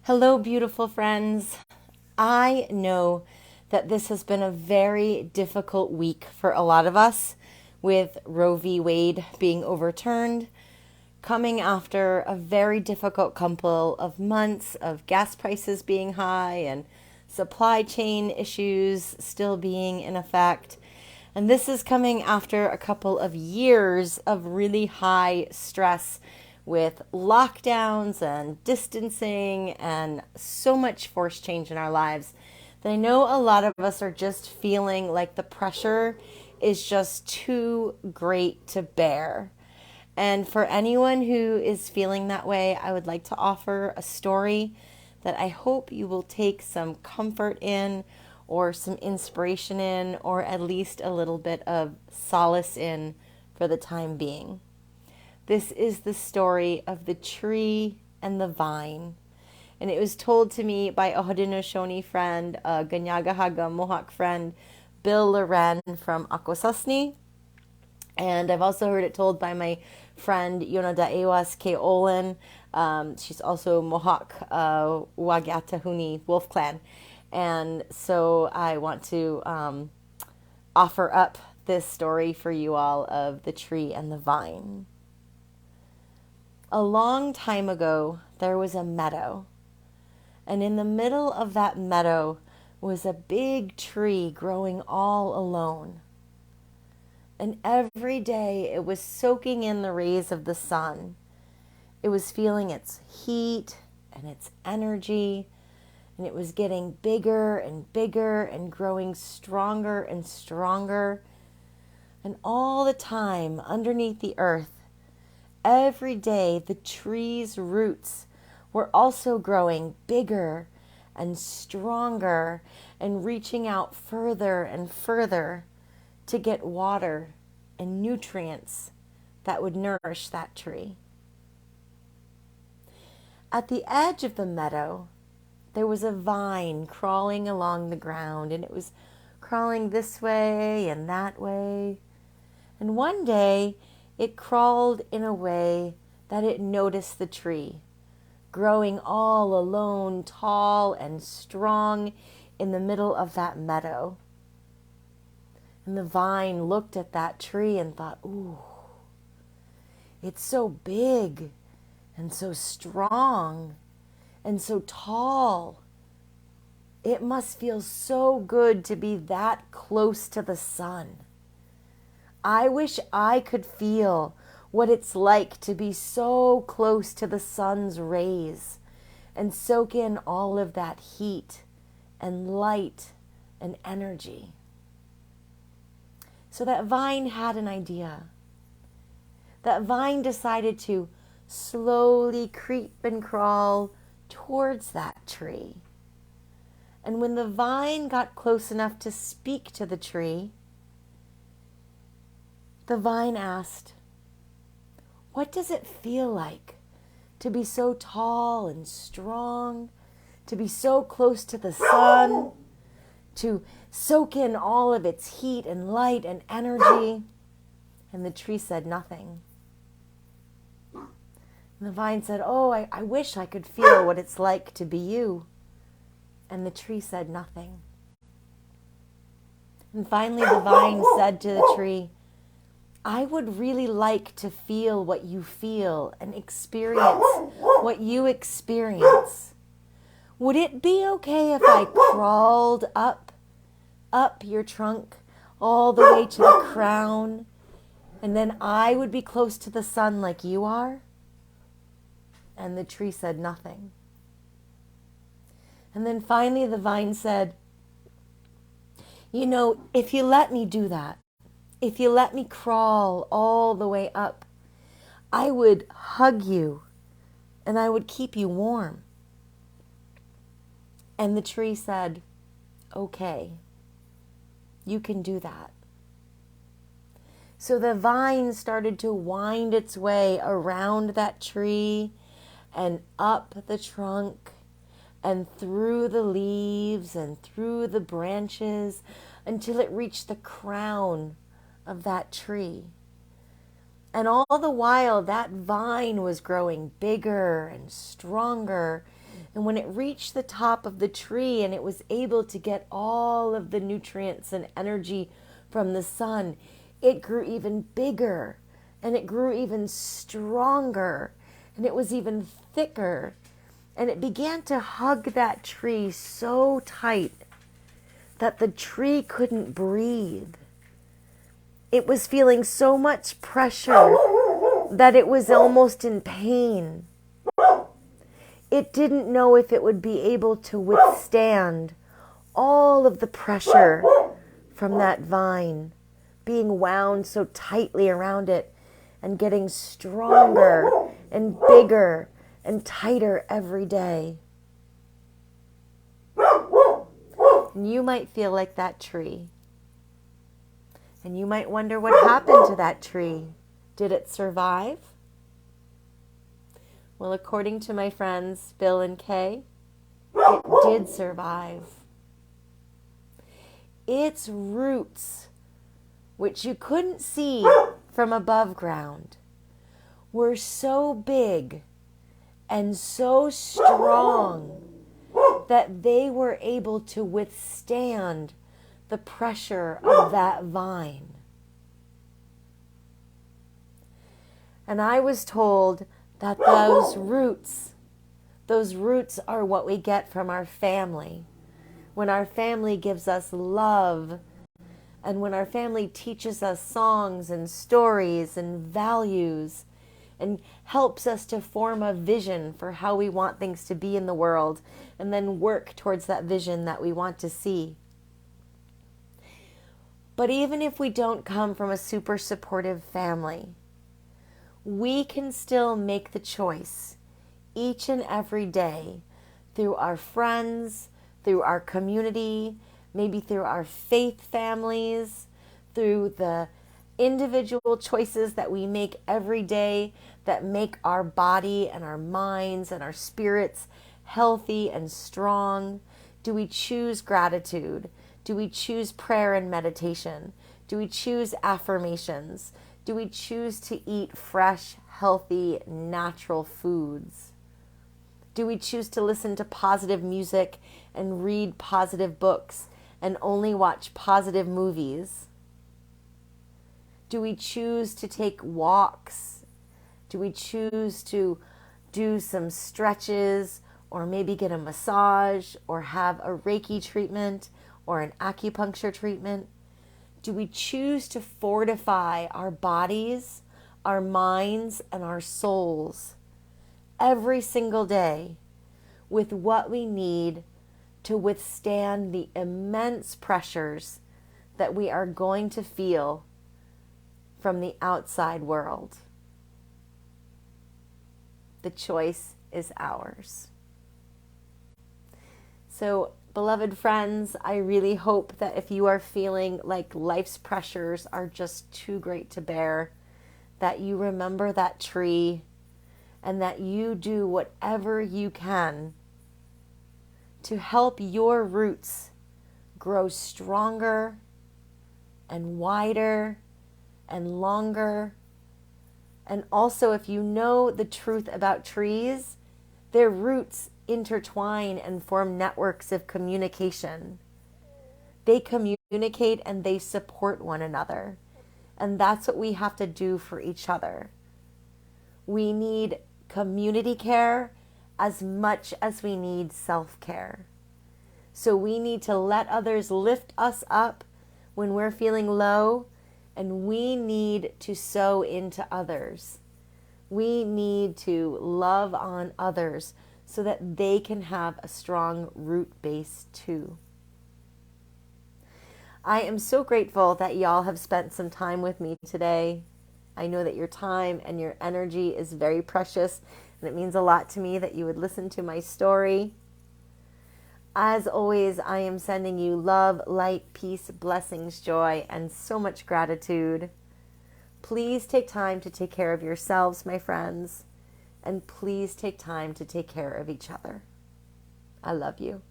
Hello, beautiful friends. I know that this has been a very difficult week for a lot of us with Roe v. Wade being overturned, coming after a very difficult couple of months of gas prices being high and supply chain issues still being in effect. And this is coming after a couple of years of really high stress with lockdowns and distancing and so much forced change in our lives that I know a lot of us are just feeling like the pressure is just too great to bear. And for anyone who is feeling that way, I would like to offer a story that I hope you will take some comfort in, or some inspiration in, or at least a little bit of solace in for the time being. This is the story of the tree and the vine. And it was told to me by a Haudenosaunee friend, a Ganyagahaga Mohawk friend, Bill Loren from Akwesasne. And I've also heard it told by my friend Yonada Ewas K. Olin. She's also Mohawk Wagatahuni Wolf Clan. And so I want to offer up this story for you all of the tree and the vine. A long time ago, there was a meadow. And in the middle of that meadow was a big tree growing all alone. And every day it was soaking in the rays of the sun. It was feeling its heat and its energy, and it was getting bigger and bigger and growing stronger and stronger. And all the time underneath the earth, every day the tree's roots were also growing bigger and stronger and reaching out further and further to get water and nutrients that would nourish that tree. At the edge of the meadow, there was a vine crawling along the ground, and it was crawling this way and that way. And one day, it crawled in a way that it noticed the tree, growing all alone, tall and strong in the middle of that meadow. And the vine looked at that tree and thought, ooh, it's so big and so strong and so tall. It must feel so good to be that close to the sun. I wish I could feel what it's like to be so close to the sun's rays and soak in all of that heat and light and energy. So that vine had an idea. That vine decided to slowly creep and crawl towards that tree. And when the vine got close enough to speak to the tree, the vine asked, "What does it feel like to be so tall and strong, to be so close to the sun, to soak in all of its heat and light and energy?" And the tree said nothing. And the vine said, "Oh, I wish I could feel what it's like to be you." And the tree said nothing. And finally the vine said to the tree, "I would really like to feel what you feel and experience what you experience. Would it be okay if I crawled up your trunk all the way to the crown, and then I would be close to the sun like you are?" And the tree said nothing. And then finally the vine said, "You know, if you let me do that, if you let me crawl all the way up, I would hug you and I would keep you warm." And the tree said, "Okay, you can do that." So the vine started to wind its way around that tree and up the trunk and through the leaves and through the branches until it reached the crown of that tree. And all the while, that vine was growing bigger and stronger And when it reached the top of the tree and it was able to get all of the nutrients and energy from the sun, it grew even bigger and it grew even stronger and it was even thicker. And it began to hug that tree so tight that the tree couldn't breathe. It was feeling so much pressure that it was almost in pain. It didn't know if it would be able to withstand all of the pressure from that vine being wound so tightly around it and getting stronger and bigger and tighter every day. And you might feel like that tree. And you might wonder what happened to that tree. Did it survive? Well, according to my friends Bill and Kay, it did survive. Its roots, which you couldn't see from above ground, were so big and so strong that they were able to withstand the pressure of that vine. And I was told that those roots are what we get from our family. When our family gives us love, and when our family teaches us songs and stories and values, and helps us to form a vision for how we want things to be in the world, and then work towards that vision that we want to see. But even if we don't come from a super supportive family, we can still make the choice each and every day through our friends, through our community, maybe through our faith families, through the individual choices that we make every day that make our body and our minds and our spirits healthy and strong. Do we choose gratitude? Do we choose prayer and meditation? Do we choose affirmations? Do we choose to eat fresh, healthy, natural foods? Do we choose to listen to positive music and read positive books and only watch positive movies? Do we choose to take walks? Do we choose to do some stretches or maybe get a massage or have a Reiki treatment or an acupuncture treatment? Do we choose to fortify our bodies, our minds, and our souls every single day with what we need to withstand the immense pressures that we are going to feel from the outside world? The choice is ours. So, beloved friends, I really hope that if you are feeling like life's pressures are just too great to bear, that you remember that tree and that you do whatever you can to help your roots grow stronger and wider and longer. And also, if you know the truth about trees, their roots intertwine and form networks of communication. They communicate and they support one another. And that's what we have to do for each other. We need community care as much as we need self-care. So we need to let others lift us up when we're feeling low, and we need to sow into others. We need to love on others so that they can have a strong root base too. I am so grateful that y'all have spent some time with me today. I know that your time and your energy is very precious, and it means a lot to me that you would listen to my story. As always, I am sending you love, light, peace, blessings, joy, and so much gratitude. Please take time to take care of yourselves, my friends, and please take time to take care of each other. I love you.